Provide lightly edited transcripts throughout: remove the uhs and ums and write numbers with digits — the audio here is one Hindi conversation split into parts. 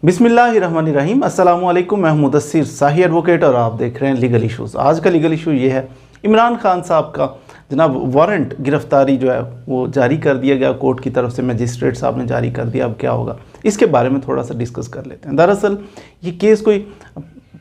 बिस्मिल्लाहिर्रहमानिर्रहीम। अस्सलामुअलैकुम। मैं मुदस्सिर शाही एडवोकेट और आप देख रहे हैं लीगल इशूज़। आज का लीगल इशू ये है, इमरान खान साहब का जनाब वारंट गिरफ्तारी जो है वो जारी कर दिया गया कोर्ट की तरफ से, मजिस्ट्रेट साहब ने जारी कर दिया। अब क्या होगा इसके बारे में थोड़ा सा डिस्कस कर लेते हैं। दरअसल ये केस कोई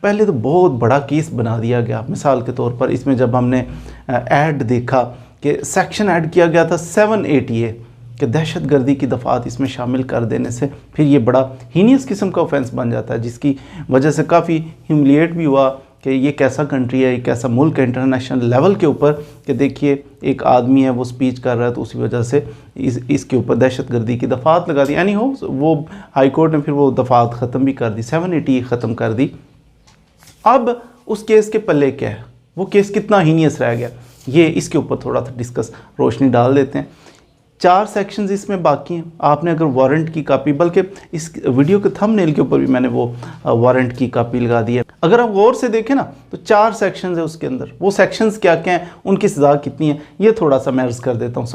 पहले तो बहुत बड़ा केस बना दिया गया। मिसाल के तौर पर इसमें जब हमने ऐड देखा कि सेक्शन ऐड किया गया था 780A कि दहशतगर्दी की दफ़ात इसमें शामिल कर देने से फिर ये बड़ा हीनियस किस्म का ऑफेंस बन जाता है, जिसकी वजह से काफ़ी ह्यूमिलिएट भी हुआ कि ये कैसा कंट्री है, ये कैसा मुल्क है इंटरनेशनल लेवल के ऊपर कि देखिए एक आदमी है वो स्पीच कर रहा है तो उसी वजह से इसके ऊपर दहशतगर्दी की दफ़ात लगा दी। यानी हो वो हाई कोर्ट ने फिर वो दफ़ात ख़त्म भी कर दी, 780 ख़त्म कर दी। अब उस केस के पल्ले क्या है, वो केस कितना हीनियस रह गया, ये इसके ऊपर थोड़ा सा डिस्कस रोशनी डाल देते हैं। 4 सेक्शंस इसमें बाकी हैं। आपने अगर वारंट की कापी, बल्कि इस वीडियो के थंबनेल के ऊपर भी मैंने वो वारंट की कापी लगा दी है, अगर आप गौर से देखें ना तो 4 सेक्शंस है उसके अंदर। वो सेक्शंस क्या क्या हैं, उनकी सज़ा कितनी है, ये थोड़ा सा मैं अर्ज़ कर देता हूँ।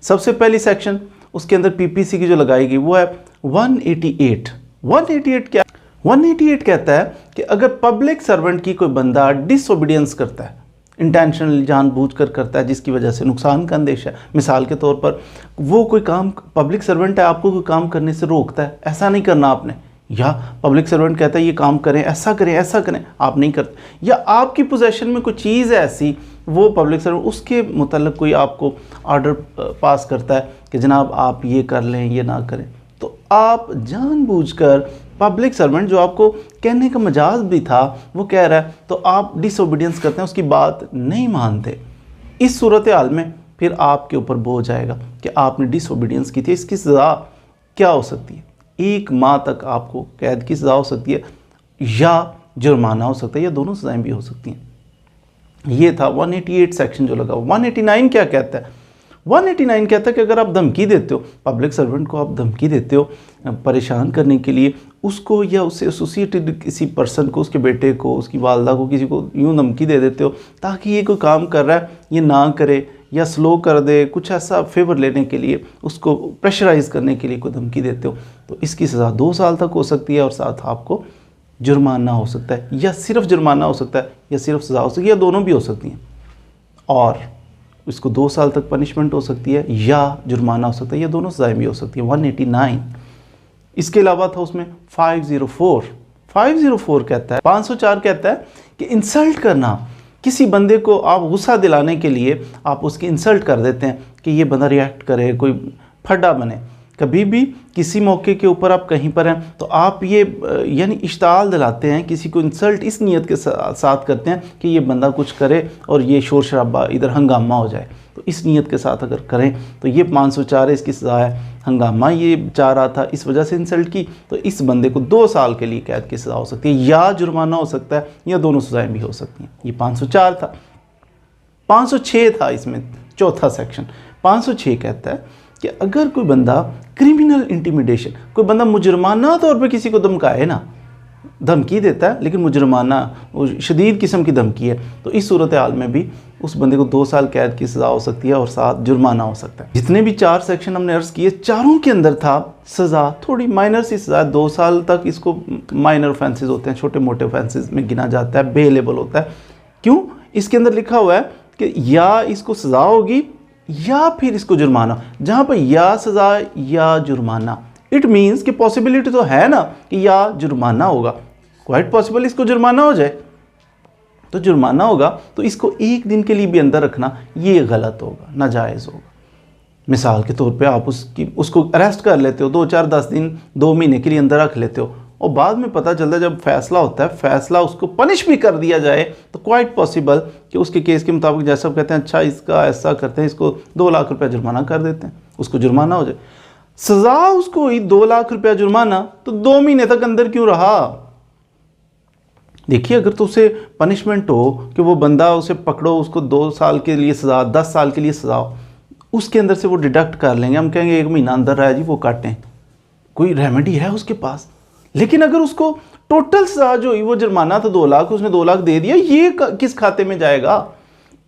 सबसे पहली सेक्शन उसके अंदर पीपीसी की जो लगाई गई वो है 188। 188 क्या, 188 कहता है कि अगर पब्लिक सर्वेंट की कोई बंदा डिसओबीडियंस करता है, इंटेंशनली जानबूझकर करता है, जिसकी वजह से नुकसान का अंदेशा है। मिसाल के तौर पर वो कोई काम, पब्लिक सर्वेंट है, आपको कोई काम करने से रोकता है, ऐसा नहीं करना आपने, या पब्लिक सर्वेंट कहता है ये काम करें, ऐसा करें, आप नहीं करते, या आपकी पोजेशन में कोई चीज़ है ऐसी, वो पब्लिक सर्वेंट उसके मुतल्लिक़ कोई आपको ऑर्डर पास करता है कि जनाब आप ये कर लें, ये ना करें, तो आप जानबूझकर पब्लिक सर्वेंट जो आपको कहने का मजाज भी था वो कह रहा है तो आप डिसओबीडियंस करते हैं, उसकी बात नहीं मानते। इस सूरत हाल में फिर आपके ऊपर बोझ आएगा कि आपने डिसओबीडियंस की थी। इसकी सज़ा क्या हो सकती है, 1 माह तक आपको कैद की सज़ा हो सकती है या जुर्माना हो सकता है, या दोनों सज़ाएँ भी हो सकती हैं। ये था 188 सेक्शन जो लगा। 189 क्या कहता है, 189 कहता है कि अगर आप धमकी देते हो, पब्लिक सर्वेंट को आप धमकी देते हो परेशान करने के लिए, उसको या उससे एसोसिएटेड किसी पर्सन को, उसके बेटे को, उसकी वालदा को, किसी को यूँ धमकी दे देते हो ताकि ये कोई काम कर रहा है ये ना करे या स्लो कर दे, कुछ ऐसा फेवर लेने के लिए, उसको प्रेशराइज़ करने के लिए कोई धमकी देते हो, तो इसकी सज़ा 2 साल तक हो सकती है और साथ आपको जुर्माना हो सकता है, या सिर्फ जुर्माना हो सकता है, या सिर्फ सज़ा हो सकती है, या दोनों भी हो सकती हैं। और इसको 2 साल तक पनिशमेंट हो सकती है या जुर्माना हो सकता है, या दोनों सज़ाएँ भी हो सकती हैं। 189। इसके अलावा था उसमें 504 कहता है, 504 कहता है कि इंसल्ट करना, किसी बंदे को आप गुस्सा दिलाने के लिए आप उसकी इंसल्ट कर देते हैं कि ये बंदा रिएक्ट करे, कोई फड्डा बने। कभी भी किसी मौके के ऊपर आप कहीं पर हैं तो आप ये यानी इश्ताल दिलाते हैं, किसी को इंसल्ट इस नीयत के साथ करते हैं कि ये बंदा कुछ करे और ये शोर शराबा इधर हंगामा हो जाए, तो इस नीयत के साथ अगर करें तो ये 504 है, इसकी सज़ा है हंगामा। ये चाह रहा था, इस वजह से इंसल्ट की, तो इस बंदे को 2 साल के लिए कैद की सज़ा हो सकती है या जुर्माना हो सकता है, या दोनों सज़ाएँ भी हो सकती हैं। ये 504 था। 506 था इसमें चौथा सेक्शन। 506 कहता है कि अगर कोई बंदा क्रिमिनल इंटिमिडेशन, कोई बंदा मुजरमाना तौर पे किसी को धमकाए ना, धमकी देता है लेकिन मुजरमाना शदीद किस्म की धमकी है, तो इस सूरत हाल में भी उस बंदे को 2 साल कैद की सज़ा हो सकती है और साथ जुर्माना हो सकता है। जितने भी 4 सेक्शन हमने अर्ज़ किए, चारों के अंदर था सज़ा थोड़ी माइनर सी सज़ा, 2 साल तक इसको माइनर ऑफेंसेस होते हैं, छोटे मोटे ऑफेंसेस में गिना जाता है, बेलेबल होता है। क्यों, इसके अंदर लिखा हुआ है कि या इसको सज़ा होगी या फिर इसको जुर्माना। जहाँ पर या सज़ा या जुर्माना, इट मीन्स कि पॉसिबिलिटी तो है ना कि या जुर्माना होगा, क्वाइट पॉसिबल इसको जुर्माना हो जाए, तो जुर्माना होगा तो इसको 1 दिन के लिए भी अंदर रखना ये गलत होगा, नाजायज़ होगा। मिसाल के तौर पे आप उसको अरेस्ट कर लेते हो, 2, 4, 10 दिन, 2 महीने के लिए अंदर रख लेते हो, और बाद में पता चलता है जब फैसला होता है, फैसला उसको पनिश भी कर दिया जाए, तो क्वाइट पॉसिबल कि उसके केस के मुताबिक जैसा कहते हैं अच्छा इसका ऐसा करते हैं, इसको 2 लाख रुपया जुर्माना कर देते हैं, उसको जुर्माना हो जाए। सज़ा उसको ही 2 लाख रुपया जुर्माना, तो 2 महीने तक अंदर क्यों रहा। देखिए, अगर तो उसे पनिशमेंट हो कि वो बंदा, उसे पकड़ो, उसको 2 साल के लिए सज़ा, 10 साल के लिए सज़ा हो, उसके अंदर से वो डिडक्ट कर लेंगे, हम कहेंगे 1 महीना अंदर रहा है जी, वो काटें, कोई रेमेडी है उसके पास। लेकिन अगर उसको टोटल सज़ा जो हुई वो जुर्माना था 2 लाख, उसने 2 लाख दे दिया, ये किस खाते में जाएगा।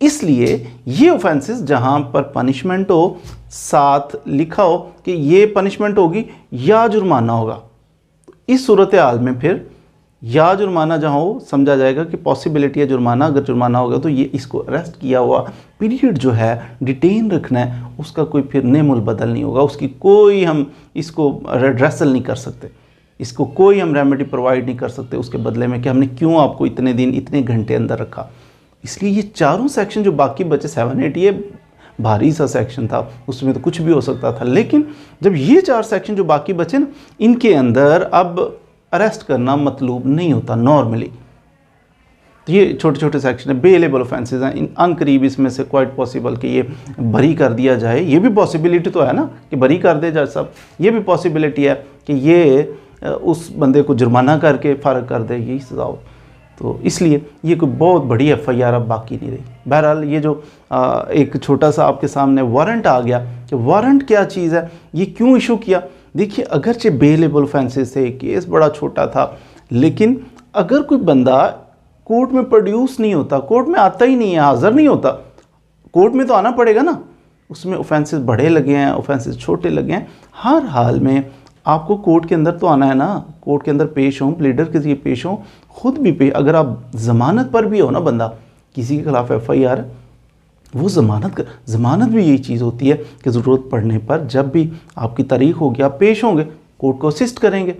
इसलिए ये ऑफेंसेस जहां पर पनिशमेंट हो, साथ लिखा हो कि ये पनिशमेंट होगी या जुर्माना होगा, इस सूरत हाल में फिर या जुर्माना जहाँ हो, समझा जाएगा कि पॉसिबिलिटी है जुर्माना, अगर जुर्माना होगा तो ये इसको अरेस्ट किया हुआ पीरियड जो है डिटेन रखना है, उसका कोई फिर नेमुल बदल नहीं होगा, उसकी कोई हम इसको रेड्रेसल नहीं कर सकते, इसको कोई हम रेमेडी प्रोवाइड नहीं कर सकते उसके बदले में कि हमने क्यों आपको इतने दिन इतने घंटे अंदर रखा। इसलिए ये चारों सेक्शन जो बाकी बचे 7-8, ये भारी सा सेक्शन था, उसमें तो कुछ भी हो सकता था, लेकिन जब ये 4 सेक्शन जो बाकी बचे ना, इनके अंदर अब अरेस्ट करना मतलूब नहीं होता नॉर्मली। तो ये छोटे छोटे सेक्शन है, बेलेबल ऑफेंसेस हैं, इन अनकरीब इसमें से क्वाइट पॉसिबल कि ये बरी कर दिया जाए, ये भी पॉसिबिलिटी तो है ना कि बरी कर दे जाए सब, ये भी पॉसिबिलिटी है कि ये उस बंदे को जुर्माना करके फ़ारग कर दे, यही सज़ा हो। तो इसलिए ये कोई बहुत बड़ी एफआईआर अब बाकी नहीं रही। बहरहाल ये जो एक छोटा सा आपके सामने वारंट आ गया कि वारंट क्या चीज़ है, ये क्यों इशू किया। देखिए, अगरचे बेलेबल ऑफेंसेस थे, केस बड़ा छोटा था, लेकिन अगर कोई बंदा कोर्ट में प्रोड्यूस नहीं होता, कोर्ट में आता ही नहीं है, हाज़िर नहीं होता, कोर्ट में तो आना पड़ेगा ना, उसमें ऑफेंसेस बड़े लगे हैं, ऑफेंसेस छोटे लगे हैं, हर हाल में आपको कोर्ट के अंदर तो आना है ना, कोर्ट के अंदर पेश हों, प्लीडर के लिए पेश हों, खुद भी पेश, अगर आप ज़मानत पर भी हो ना, बंदा किसी के खिलाफ एफआईआर, वो ज़मानत भी यही चीज़ होती है कि ज़रूरत पड़ने पर जब भी आपकी तारीख होगी आप पेश होंगे, कोर्ट को असिस्ट करेंगे।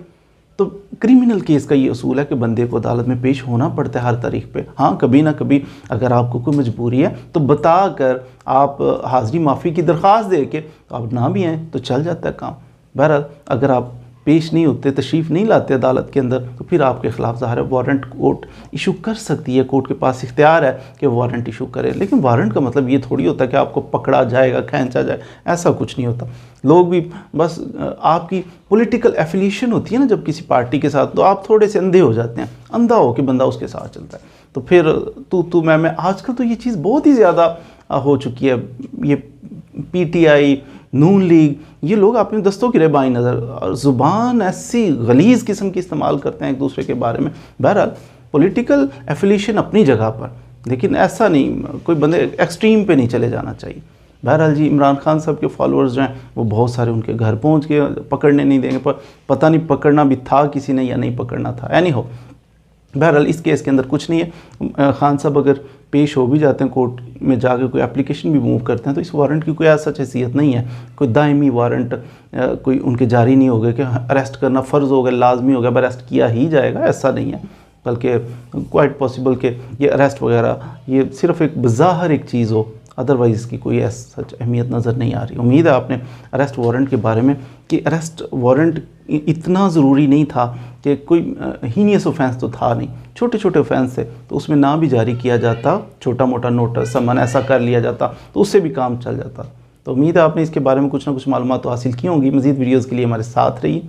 तो क्रिमिनल केस का ये असूल है कि बंदे को अदालत में पेश होना पड़ता है हर तारीख पे। हाँ, कभी ना कभी अगर आपको कोई मजबूरी है तो बता कर आप हाज़री माफ़ी की दरख्वास्त दे के आप ना भी आएँ तो चल जाता है काम। बहरहाल अगर आप पेश नहीं होते, तशरीफ़ नहीं लाते अदालत के अंदर, तो फिर आपके ख़िलाफ़ ज़ाहिर है वारंट कोर्ट इशू कर सकती है, कोर्ट के पास इख्तियार है कि वारंट इशू करे। लेकिन वारंट का मतलब ये थोड़ी होता है कि आपको पकड़ा जाएगा, खींचा जाए, ऐसा कुछ नहीं होता। लोग भी बस आपकी पॉलिटिकल एफिलिएशन होती है ना जब किसी पार्टी के साथ, तो आप थोड़े से अंधे हो जाते हैं, अंधा हो कि बंदा उसके साथ चलता है, तो फिर तू मैं आजकल तो ये चीज़ बहुत ही ज़्यादा हो चुकी है। ये पीटीआई, नून लीग, ये लोग अपने दस्तों की बाई नज़र ज़ुबान ऐसी गलीज़ किस्म की इस्तेमाल करते हैं एक दूसरे के बारे में। बहरहाल पॉलिटिकल एफिलिएशन अपनी जगह पर, लेकिन ऐसा नहीं, कोई बंदे एक्सट्रीम पे नहीं चले जाना चाहिए। बहरहाल जी, इमरान खान साहब के फॉलोअर्स जो हैं वो बहुत सारे उनके घर पहुंच के पकड़ने नहीं देंगे, पर पता नहीं पकड़ना भी था किसी ने या नहीं पकड़ना था। एनी हो, बहरहाल इस केस के अंदर कुछ नहीं है। खान साहब अगर पेश हो भी जाते हैं कोर्ट में, जाकर कोई एप्लीकेशन भी मूव करते हैं, तो इस वारंट की कोई ऐसा हैसियत नहीं है, कोई दायमी वारंट कोई उनके जारी नहीं हो गए कि अरेस्ट करना फ़र्ज़ हो गया, लाजमी हो गया, अरेस्ट किया ही जाएगा, ऐसा नहीं है। बल्कि क्वाइट पॉसिबल कि ये अरेस्ट वगैरह ये सिर्फ एक बज़ाहिर एक चीज़ हो, अदरवाइज़ इसकी कोई सच अहमियत नज़र नहीं आ रही। उम्मीद है आपने अरेस्ट वारंट के बारे में कि अरेस्ट वारंट इतना ज़रूरी नहीं था, कि कोई हीनियस ऑफेंस तो था नहीं, छोटे छोटे ऑफेंस थे, तो उसमें ना भी जारी किया जाता, छोटा मोटा नोटिस समन ऐसा कर लिया जाता तो उससे भी काम चल जाता। तो उम्मीद है आपने इसके बारे में कुछ ना कुछ मालूमात तो हासिल की होंगी। मज़ीद वीडियोज़ के लिए हमारे साथ रहिए।